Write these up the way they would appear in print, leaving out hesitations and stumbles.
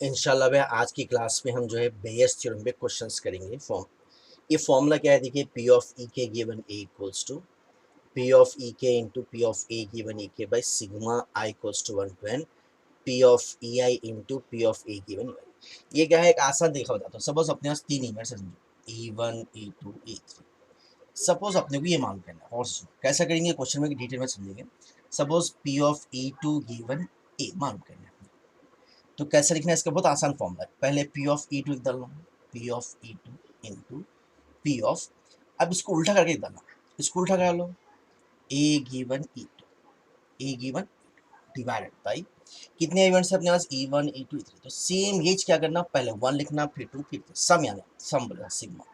इंशाल्लाह भाई आज की क्लास में हम जो है बेयस थ्योरम पे क्वेश्चंस करेंगे। ये फॉर्मूला क्या है, देखिए P of E K given A equals to P of E K into P of A given A K by sigma I equals to 1 to n P of E I into P of A given E. ये क्या है, एक आसान तरीका बताता हूँ। Suppose अपने पास तीन इवेंट्स है, समझो E1 E2 E3। सपोज अपने को ये मान करना है, और कैसा करेंगे क्वेश्चन में डिटेल में समझेंगे। Suppose P of E2 given A मान करना है, तो कैसे लिखना है इसका बहुत आसान फॉर्मूला है। पहले पी ऑफ ई टू लिख डालना, P of E two into P of, अब इसको उल्टा करके लिख डालना, इसको उल्टा कर लो, A given E two, A given divided by कितने इवेंट्स है अपने पास, E1 E2 E3। तो सेम ये क्या करना, पहले 1 लिखना, फिर 2 फिर 3, सम यानी सम बोला sigma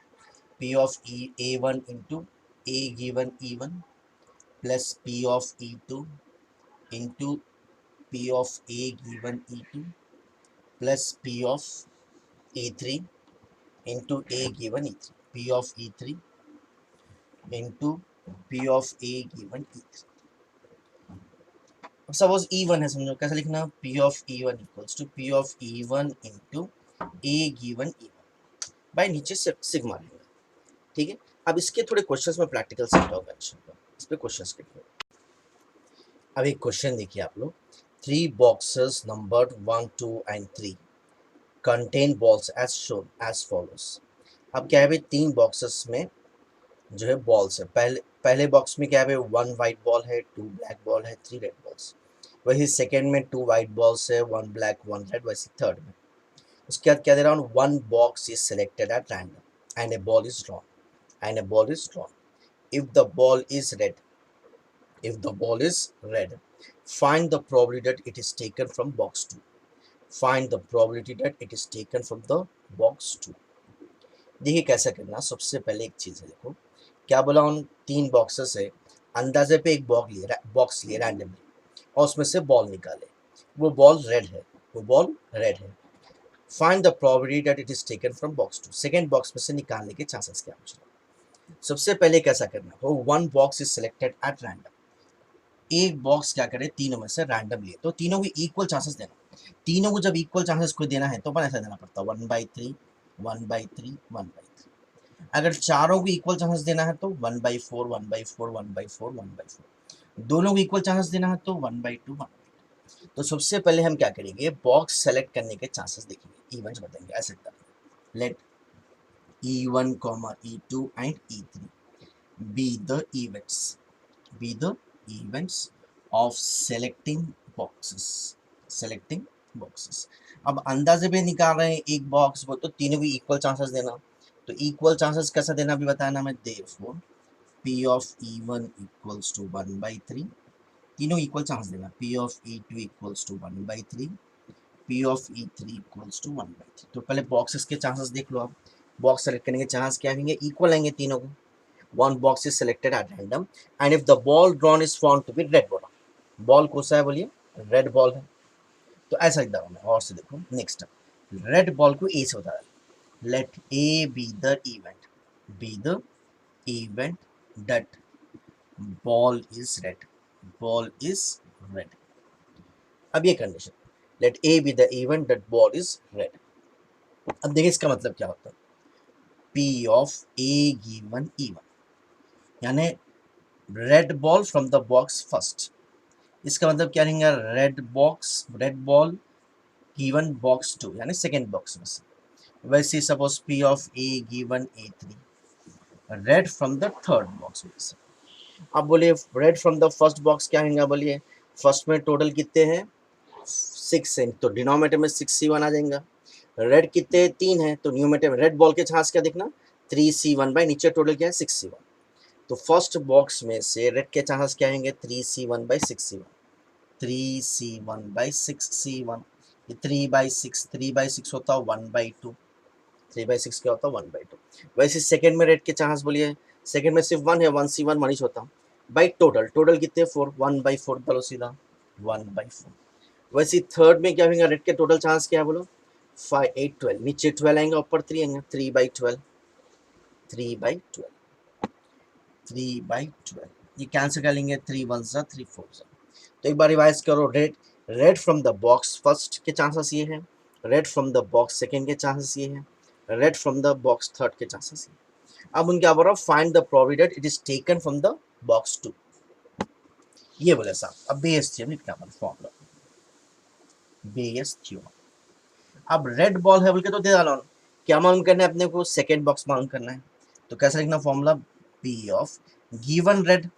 P of E A one into A given E1 plus P of E2 into P of A given E2 plus P of E3 into A given E3, P of E3 into P of A given E3। अब suppose E1 है, समझो कैसे लिखना, P of E1 equals to P of E1 into A given E1 by नीचे sigma लेंगे, ठीक है। अब इसके थोड़े क्वेश्चंस में प्रैक्टिकल समझाऊंगा, अच्छा इस पे क्वेश्चंस लिखिए। अब एक क्वेश्चन देखिए आप लोग, 3 boxes numbered 1 2 and 3 contain balls as shown as follows। अब क्या है भाई, 3 बॉक्सेस में जो है बॉल्स है। पहले बॉक्स में क्या है, 1 वाइट बॉल है, 2 ब्लैक बॉल है, 3 रेड बॉल्स। वही सेकेंड में 2 वाइट बॉल्स है, 1 ब्लैक 1 रेड। वैसे थर्ड में उसके बाद क्या दे रहा हूँ, 1 box is selected at random and A ball is drawn if the ball is red find the probability that it is taken from box 2। find the probability that it is taken from the box 2। देखिए कैसा करना, सबसे पहले एक चीज़ है, देखो क्या बोला, उन 3 बॉक्सेस है, अंदाजे पे एक बॉक्स लिए रैंडमली और उसमें से बॉल निकाले, वो बॉल रेड है। Find the probability that it is taken from box 2। Second box में से निकालने के चांसेस क्या पूछ रहा। सबसे पहले कैसा करना हो, 1 box is selected at random, एक बॉक्स क्या करे, तीनों में से रैंडम लिए, तो तीनों को इक्वल चांसेस देना। तीनों को जब इक्वल चांसेस को देना है तो अपन ऐसा देना पड़ता है 1/3 1/3 1/3। अगर चारों को इक्वल चांसेस देना है तो 1/4 1/4 1/4 1/4। दोनों को इक्वल चांसेस देना है तो 1/2 1/2। तो सबसे पहले हम क्या करेंगे, बॉक्स सेलेक्ट करने के चांसेस देखेंगे, इवेंट्स बताएंगे। ऐसे late E1, E2 and E3 be the events of selecting boxes। अब अंदाजे पे निकाल रहे हैं एक बॉक्स को, तो तीनों को इक्वल चांसेस देना। तो इक्वल चांसेस कैसा देना भी बताना मैं, therefore P of E1 equals to 1/3, तीनों इक्वल चांस देना। P of E2 equals to 1/3, P of E3 equals to 1/3। तो पहले बॉक्सेस के चांसेस देख लो आप, बॉक्स सेलेक्ट करने के चांस क्या होंगे, इक्वल आएंगे तीनों को। One box is selected at random and if the ball drawn is found to be red ball, ball कौन सा है बोलिए, रेड बॉल है। तो ऐसा लिख रहा हूँ मैं, और से देखो नेक्स्ट, रेड बॉल को ए से बता रहा, let A be the event that ball is red. अब ये condition, let A be the event that ball is red. अब देखिए इसका मतलब क्या होता है, P of A given E1 यानी red ball from the box first. इसका मतलब क्या रहेगा, रेड बॉल गिवन बॉक्स 2 यानी सेकेंड बॉक्स में से। वैसे suppose P of A given A3 red from the third box में से। अब बोलिए red from the first box क्या होगा, बोलिए फर्स्ट में टोटल कितने हैं 6 है, तो डिनोमिनेटर में 6C1 आ जाएगा। रेड कितने 3 है, तो न्यूमेटर में रेड बॉल के चांस क्या देखना 3C1 बाई नीचे टोटल क्या है 6C1। तो फर्स्ट बॉक्स में से रेड के चांसेस क्या होंगे 3C1 by 6C1, 3C1 by 6C1। 3/6 होता है 1/2, 3/6 क्या होता है 1/2। वैसे सेकंड में रेड के चांस बोलिए, सेकंड में सिर्फ 1 है, 1C1 1 ही होता बाई टोटल कितने 4, 1/4 डालो सीधा 1/4। वैसे थर्ड में क्या होगा, रेड के टोटल चांस क्या है बोलो 5 8 12, नीचे 12 आएंगे ऊपर 3 आएंगे, 3/12 3/12 ये कैंसिल कर लेंगे, 3 1 3 4। तो एक बार रिवाइज करो, red from the box first के चांसेस ये हैं, red from the box second के चांसेस ये है, red from the box third के चांसेस ये। अब उनके क्या बोल रहा, find the probability it is taken from the box 2, ये बोले साहब। अब बेस थ्योरम क्या बोले फॉर्मूला, बेस थ्योरम। अब रेड बॉल है बोल के तो दे डालो, क्या मालूम करना है अपने को, सेकेंड बॉक्स मालूम करना है। तो कैसे लिखना formula, P of given red,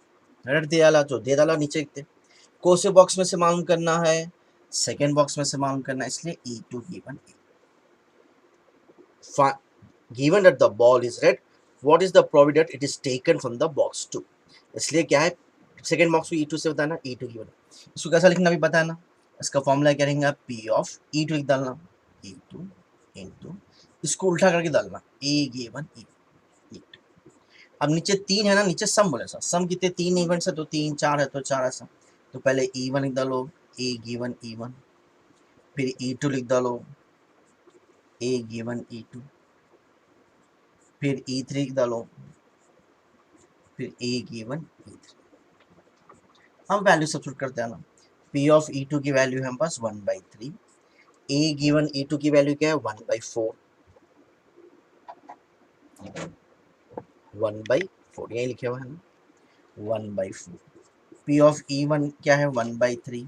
red दे डाला तो दे डाला नीचे लिखते, कौन से बॉक्स में से मालूम करना है, सेकेंड बॉक्स में से मालूम करना है, इसलिए E two given given that the ball is red, what is the probability that it is taken from the box 2, इसलिए क्या है सेकेंड बॉक्स को E2 से बताना, E2 गिवन, इसको कैसा लिखना भी पता है ना, इसका फॉर्मूला क्या रहेगा, P ऑफ E2 लिख डालना, E2 इनटू, इसको उल्टा करके डालना A गिवन E2। अब नीचे तीन है ना, नीचे सम बोले सर, सम कितने तीन इवेंट्स है तो तीन, चार है तो चार ऐसा, तो पहले E1 लिख डालो, A गिवन E1, फिर E2 लिख डालो, A गिवन E2, फिर E3 डालो, फिर A गिवन E3। हम वैल्यू सब्स्टिट्यूट करते हैं ना, P ऑफ E2 की वैल्यू है हम पास 1/3, A गिवन E2 की वैल्यू क्या है 1/4, 1/4 यही लिखे हुआ है ना, 1/4। P ऑफ E1 क्या है 1/3,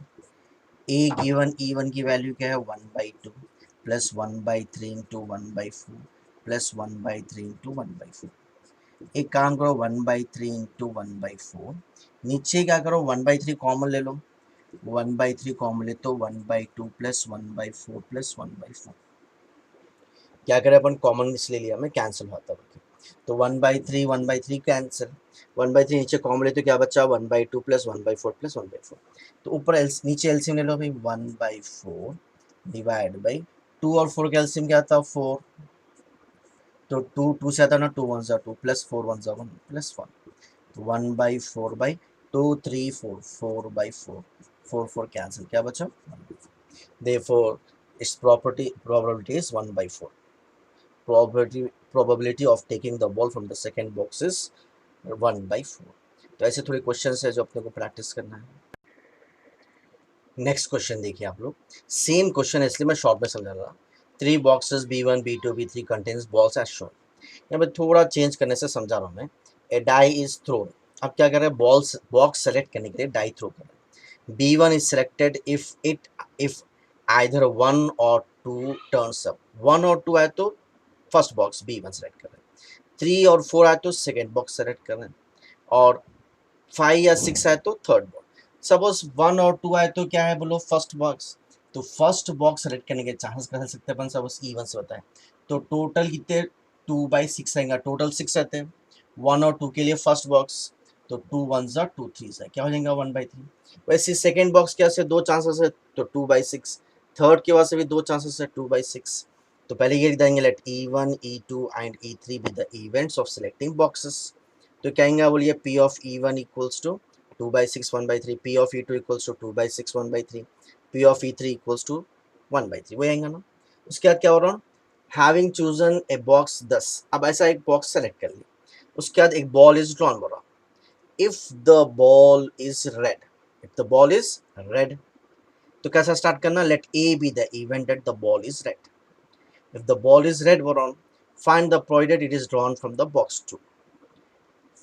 A गिवन E1 की वैल्यू क्या है 1/2 प्लस 1/3 इंटू 1/4 प्लस 1/3 इंटू 1/4। एक काम करो 1/3 इंटू 1/4, नीचे क्या करो 1/3 कॉमन ले लो, 1/3 कॉमन ले तो 1/2 प्लस 1/4 प्लस 1/4, क्या करें अपन कॉमन इसलिए लिया मैं कैंसिल होता है, तो 1/3 कैंसिल, 1/3 नीचे कॉमन ले तो क्या बचा 1/2 प्लस 1/4 प्लस 1/4, तो ऊपर नीचे एलसीएम ले लो भाई 1/4 डिवाइड बाई 2 और 4 का एलसीएम क्या था 4, तो 2 से आता ना 2 1 2 प्लस 4 1 1 प्लस 1, 1/4/2 3 4 4/4 4 4 कैंसिल, क्या बचा, therefore its probability is 1/4, probability of taking the ball from the second box is 1/4। तो ऐसे थोड़े क्वेश्चन है जो अपने को प्रैक्टिस करना है। नेक्स्ट क्वेश्चन देखिए आप लोग, सेम क्वेश्चन है इसलिए मैं शॉर्ट में समझा रहा, 3 boxes B1 B2 B3 contains balls as shown, यहाँ पे थोड़ा चेंज करने से समझा रहा हूँ मैं, ए डाई इज थ्रोन, अब क्या कर रहे हैं बॉल्स बॉक्स सेलेक्ट करने के लिए डाई थ्रो कर रहे हैं, B1 is selected if either 1 और 2 टर्न्स अप, 1 और 2 आए तो फर्स्ट बॉक्स B1 सेलेक्ट कर रहे हैं, 3 और 4 आए तो सेकेंड बॉक्स सेलेक्ट कर रहे हैं, और 5 या 6 आए तो थर्ड बॉक्स, सपोज 1 और 2 आए तो क्या है बोलो फर्स्ट बॉक्स, तो फर्स्ट बॉक्स सेलेक्ट करने के चांसेस कर सकते हैं अपन, सपोज E1 से बताएं तो टोटल कितने 2/6 आएगा, टोटल 6 रहते हैं, 1 और 2 के लिए फर्स्ट बॉक्स, तो 2 1 2 3 है, क्या हो जाएगा 1/3। वैसे सेकेंड बॉक्स क्या से 2 चांसेस है तो 2/6, थर्ड के वास्ते भी 2 चांसेस है 2/6, तो पहले ये लिख देंगे let E1 E2 and E3 be the events of selecting boxes, तो कहेंगे बोलिए P of E1 equals to 2/6 1/3, P of E2 equals to 2/6 1/3, P of E3 equals to 1/3, वही आएगा ना। उसके बाद क्या हो रहा है, हैविंग चूजन ए बॉक्स 10, अब ऐसा एक बॉक्स सेलेक्ट कर लिया, उसके बाद एक बॉल इज ड्रॉन बोल रहा, if the ball is red, if the ball is red, तो कैसा स्टार्ट करना, let A be the event that the ball is red, if the ball is red बोल रहा, find the probability it is drawn from the box 2,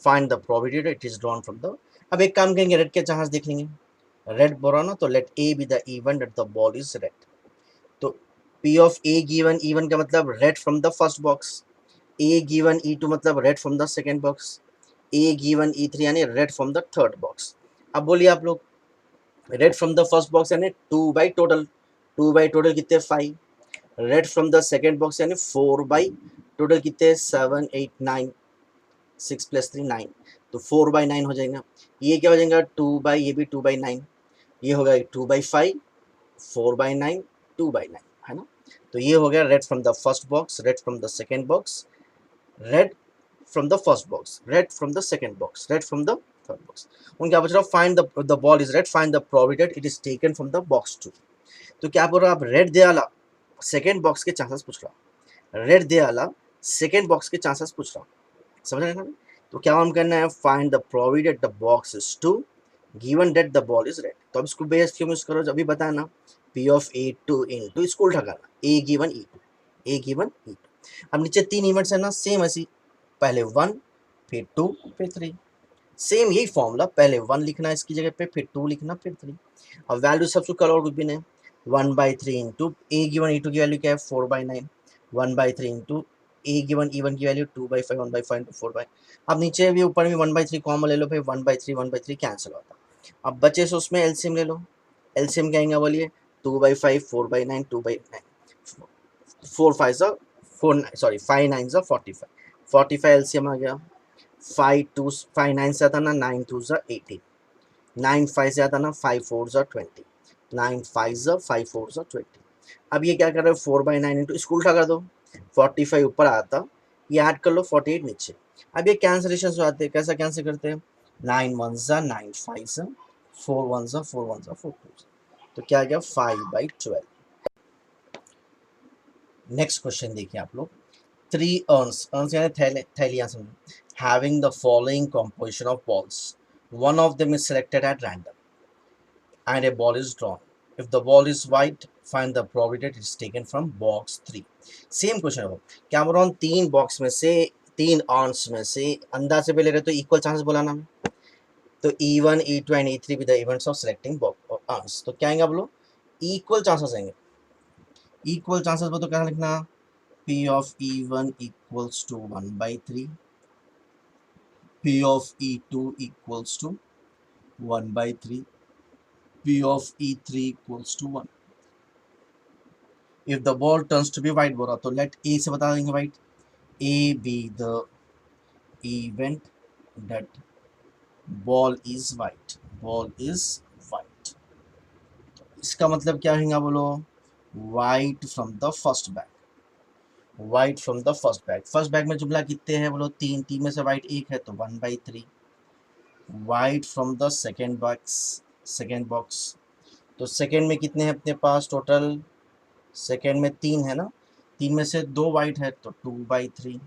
find the probability it is drawn from the, अब एक काम करेंगे red के chance देख लेंगे, red बोल रहा ना, तो let A be the event that the ball is red, तो P of A given E1 का मतलब red from the first box, A given E2 मतलब red from the second box, A given E3 यानी red from the third box. अब बोलिए आप लोग red from the first box यानी 2/टोटल कितने 5, red from the second box यानी 4/टोटल कितने 7 8 9, 6 + 3 9, तो 4/9 हो जाएगा, ये क्या हो जाएगा 2 ये भी 2/9, ये होगा 2/5 4/9 2/9 है ना, तो ये हो गया red from the first box, red from the second box, red from the first box, red from the second box, red from the third box. उन क्या पूछ रहा, find the ball is red, find the probability it is taken from the box 2, तो क्या बोल रहा आप red दे आला सेकेंड बॉक्स के चांसेस पूछ रहा, रेड दे आला सेकेंड बॉक्स के चांसेस पूछ रहा, समझ रहे हैं ना, तो क्या हम करना है find the probability that the box is 2 given that the ball is red, तो अब इसको बेस क्यों यूज करो, अभी बताया ना P of A2 इंटू, इसको उल्टा करना, A given E2, A given E2। अब नीचे 3 इवेंट्स है ना, सेम ऐसी, पहले 1 फिर 2 फिर 3, सेम यही फॉर्मूला, पहले 1 लिखना इसकी जगह पे, फिर 2 लिखना, फिर 3। अब वैल्यू सबसे कल और कुछ भी नहीं, 1/3 इंटू A गिवन E2 की वैल्यू क्या है 4/9, 1/3 इंटू A गिवन E1 की वैल्यू 2/5, 1/5 इंटू 4/। अब नीचे भी ऊपर भी 1/3 कॉमन ले लो भाई, 1/3 कैंसिल होता। अब बचे से उसमें एलसीएम ले लो, एलसीएम क्या आएगा बोलिए, 2/5, 4/9, 2/9, 4 5 सा 4, सॉरी 5 9 सा 45, 45 एलसीएम आ गया। 5 9 से आता ना, 9 2 सा 18, 9 5 से आता ना, 5 4 सा 20, 9 5 सा 5 4 सा 20। अब ये क्या कर रहे हो, 4/9 इंटू, इसको उल्टा कर दो, 45 ऊपर आता, ये ऐड कर लो 48 नीचे। अब ये कैंसिलेशन हो आते हैं, कैसा कैंसिल करते हैं, 9 1 सा 9 5 सा 4 1 सा 4 1 सा 4 2 सा, तो क्या आ गया 5/12। नेक्स्ट क्वेश्चन देखिए आप लोग, 3 urns यानी थैलियां समझो, having the following composition of balls, one of them is selected at random and a ball is drawn. If the ball is white, find the probability that it is taken from box 3। Same question हो, क्या बोल रहा हूँ, 3 box में से 3 earns में से अंदाजे पे ले रहे तो इक्वल चांसेस बोला ना, तो E1 E2 and E3 with the events of selecting earns, तो क्या आएंगे बोलो, इक्वल चांसेस आएंगे। इक्वल चांसेस बोलो तो क्या लिखना, P of E1 equals to 1/3, P of E2 equals to 1/3, P of E3 equals to 1। If the ball turns to be white बोला तो let A से बता देंगे white, A be the event that ball is white, ball is white। इसका मतलब क्या होगा बोलो, white from the first bag, white from the first bag। First bag में जुमला कितने हैं बोलो, 3, 3 में से white 1 है तो 1/3, white from the second box, second box, तो सेकेंड में कितने हैं अपने पास टोटल, सेकेंड में 3 है ना, 3 में से 2 वाइट है तो 2/3,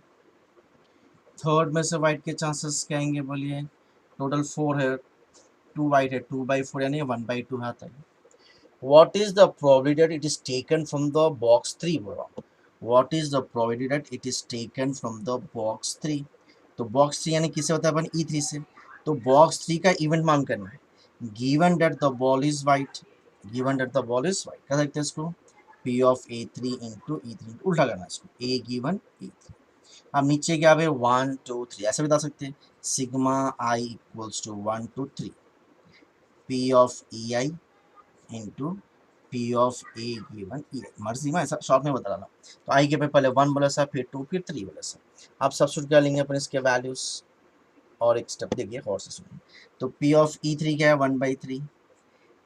थर्ड में से वाइट के चांसेस क्या आएंगे बोलिए, टोटल 4 है, 2 वाइट है, 2/4 यानी 1/2 आता है। What is the probability that it is taken from the box 3 बोला, what is the probability that it is taken from the box 3, तो बॉक्स 3 यानी किससे होता है अपन, E3 से, तो बॉक्स 3 का इवेंट मान करना है, given that the ball is white, given that the ball is white, क्या सकते हैं इसको, P of A3 into E3, उल्टा करना है इसको, A गिवन E3। अब नीचे क्या है 1 2 3, ऐसे बता सकते हैं, sigma I equals to 1 2 3, P of EI into P of A given EI, मर्जी में ऐसा शॉर्ट में बता रहा, तो I के पे पहले 1 बोला सा, फिर 2, फिर 3 बोला सा। अब सब्स्टिट्यूट कर लेंगे अपन इसके वैल्यूज, और एक स्टेप देखिए और से सुनिए, तो P of E3 क्या है 1/3,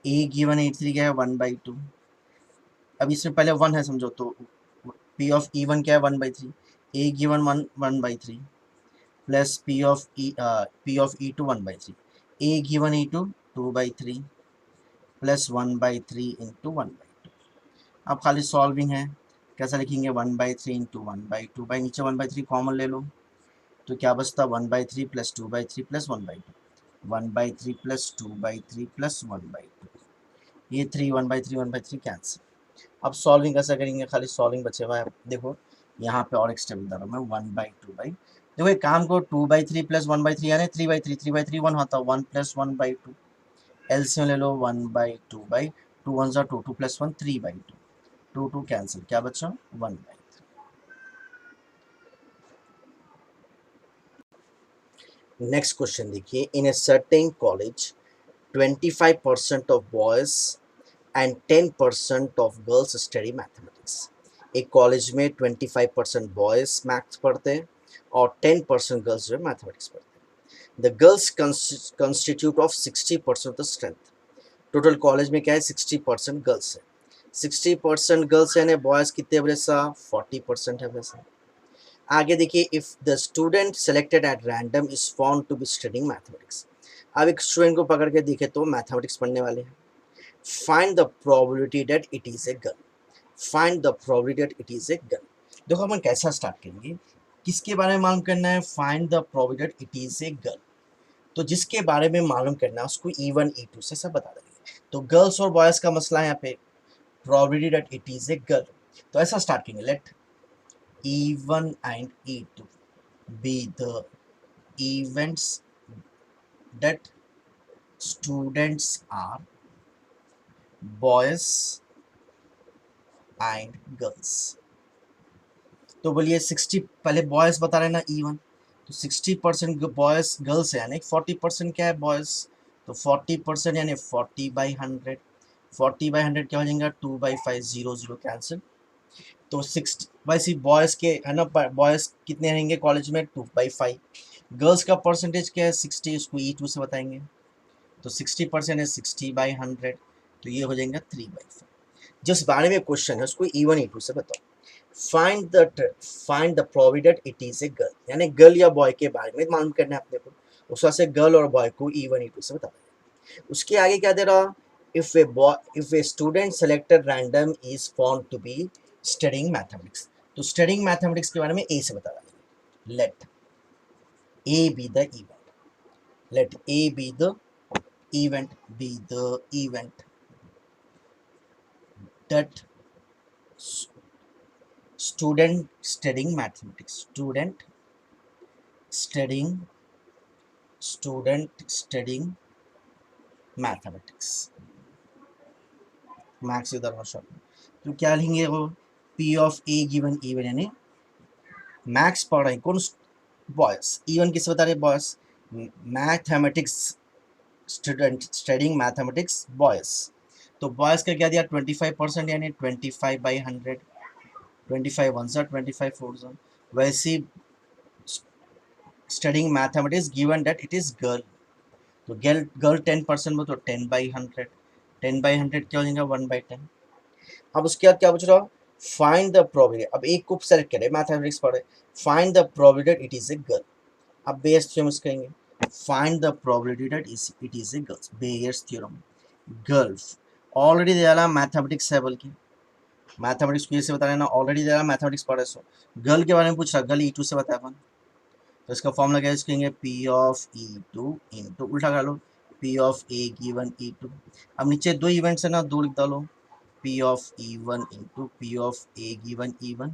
A गिवन E3 क्या है 1/2, अब इसमें पहले 1 है समझो, तो P of E1 क्या है 1/3, A given 1/3 plus P of E2 1/3, A given E2 2/3 plus 1/3 into 1/2। अब खाली सॉल्विंग है, कैसा लिखेंगे 1/3 इंटू 1/2, बाई नीचे 1/3 कॉमन ले लो, तो क्या बचता 1/3 प्लस 2/3 प्लस 1/2, 1/3 प्लस 2/3 प्लस 1/2, ये 3 1/3 1/3 कैंसिल। अब सॉल्विंग कैसा करेंगे, खाली सॉल्विंग बचे हुआ है, देखो यहाँ पे और एक स्टेप बता रहा हूँ मैं, 1/2 देखो एक काम को 2/3 प्लस 1/3 यानी 3/3, 3/3 1 होता है, 1 प्लस 1/2, एलसीएम ले लो 1/2 2 1 2 2 प्लस 1 3/2, 2 2 कैंसिल, क्या बचा 1/3। नेक्स्ट क्वेश्चन देखिए, in a certain college 25% of boys and 10% of girls study mathematics. एक कॉलेज में 25% बॉयज मैथ्स पढ़ते हैं और 10% गर्ल्स जो है मैथमेटिक्स पढ़ते हैं। The girls constitute of 60% of the strength. Total college में क्या है 60% गर्ल्स है, 60% गर्ल्स है, बॉयज कितने वैसा 40% है वैसा। आगे देखिए, if the student selected at random is found to be studying mathematics. अब एक स्टूडेंट को पकड़ के देखे तो मैथमेटिक्स पढ़ने वाले हैं, find the probability that it is a girl, find the probability that it is a girl. देखो अपन कैसा स्टार्ट करेंगे, किसके बारे में मालूम करना है, find the probability that it is a girl, तो जिसके बारे में मालूम करना है उसको E1 E2 से सब बता देंगे। तो गर्ल्स और बॉयज का मसला है यहाँ पे, probability that it is a girl. तो ऐसा स्टार्ट करेंगे, late E1 and E2 be the events that students are boys and girls। तो बोलिए 60, पहले बॉयज बता रहे हैं ना E1, तो 60% बॉयज गर्ल्स है, यानी 40% क्या है बॉयज, तो 40% यानी 40/100, 40/100 क्या हो जाएगा 2/5, 0 0 कैंसिल। तो 60/6 बॉयज़ के है ना, बॉयज़ कितने रहेंगे कॉलेज में 2/5। गर्ल्स का परसेंटेज क्या है 60, इसको E2 से बताएंगे, तो 60% है 60/100, तो ये हो जाएगा 3/5। जिस बारे में क्वेश्चन है उसको E1 E2 से बताओ। Find the probability it is a girl, यानी गर्ल या बॉय के बारे में मालूम करना है अपने को, उस वजह से गर्ल और बॉय को E1 E2 से बताओ। उसके आगे क्या दे रहा, if a student selected random is found to be studying mathematics, तो studying mathematics के बारे में A से बता रहा है। let A be the event, let A be the event that student studying mathematics, student studying mathematics, maths इधर और शॉर्ट, तो क्या लिखेंगे वो P of A given even, यानी मैथ्स पढ़ रहे हैं कौन, बॉयज, इवन किससे बता रहे boys, mathematics student studying mathematics boys, तो बॉयज का क्या दिया 25%, यानी 25/100, 25 1 25 4, वैसे studying mathematics given that it is girl, तो गर्ल 10% में, तो 10/100, 10/100 क्या हो जाएगा 1/10। अब उसके बाद क्या पूछ रहा, फाइंड द प्रोबेबिलिटी, अब एक को सेलेक्ट करें मैथमेटिक्स पढ़े, find the probability it is a girl. अब बेयर्स थ्योरम करेंगे, find the probability that it is a girls, Bayes theorem, girls already दे रहा मैथमेटिक्स है, बल्कि मैथमेटिक्स को से बता रहे ना, ऑलरेडी दे रहा मैथमेटिक्स पढ़े, सो गर्ल के बारे में पूछ रहा, गर्ल E2 से बताया अपन, तो इसका फॉर्मूला क्या यूज करेंगे P of E2 इंटू उल्टा कर लो P of A given E2। अब नीचे दो इवेंट्स है ना, दो लिख डालो, P of E1 into P of A given E1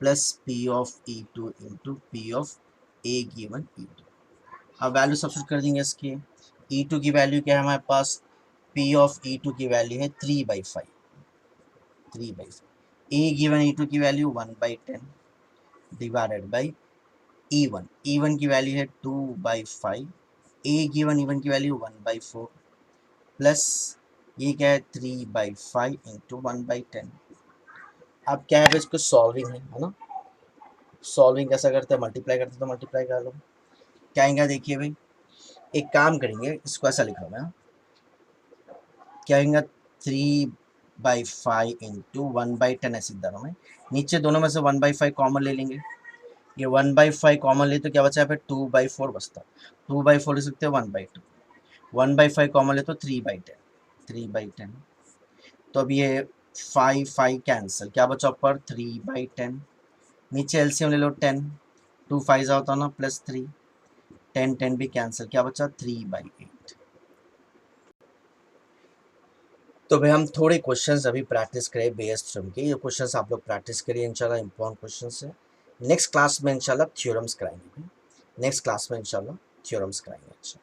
plus P of E2 into P of A given E2। अब वैल्यू सब्स्टिट्यूट कर देंगे इसके, E2 की वैल्यू क्या है हमारे पास, P of E2 की वैल्यू है 3/5, 3/5, A गिवन E2 की वैल्यू 1/10 डिवाइडेड बाई E1 की वैल्यू है 2/5, A गिवन E1 की वैल्यू 1/4 प्लस ये क्या है 3/5 इंटू 1/10। अब क्या है इसको सॉल्विंग है ना, सॉल्विंग कैसा करते हैं, मल्टीप्लाई करते हैं, तो मल्टीप्लाई कर लो, क्या आएगा देखिए भाई, एक काम करेंगे इसको ऐसा लिख रहा हूँ मैं, क्या आएगा 3/5 इंटू 1/10 ऐसे लिख रहा हूँ मैं, नीचे दोनों में से 1/5 कॉमन ले लेंगे, ये 1/5 कॉमन ले तो क्या बचा है 2/4 बचता, 2/4 लिख सकते हैं 1/2, 1/5 कॉमन ले तो 3/10, 3/10, तो अब ये 5 कैंसिल, क्या बचा ऊपर 3/10, नीचे एलसीएम ले लो 10, 2 5 होता ना प्लस 3, 10 10 भी कैंसिल, क्या बचा 3/8। तो भाई हम थोड़े क्वेश्चंस अभी प्रैक्टिस करें बेयस थ्योरम के, ये क्वेश्चंस आप लोग प्रैक्टिस करिए इंशाल्लाह, इंपॉर्टेंट क्वेश्चंस है। नेक्स्ट क्लास में इंशाल्लाह थ्योरम्स कराएंगे, नेक्स्ट क्लास में इंशाल्लाह थ्योरम्स कराएंगे। अच्छा।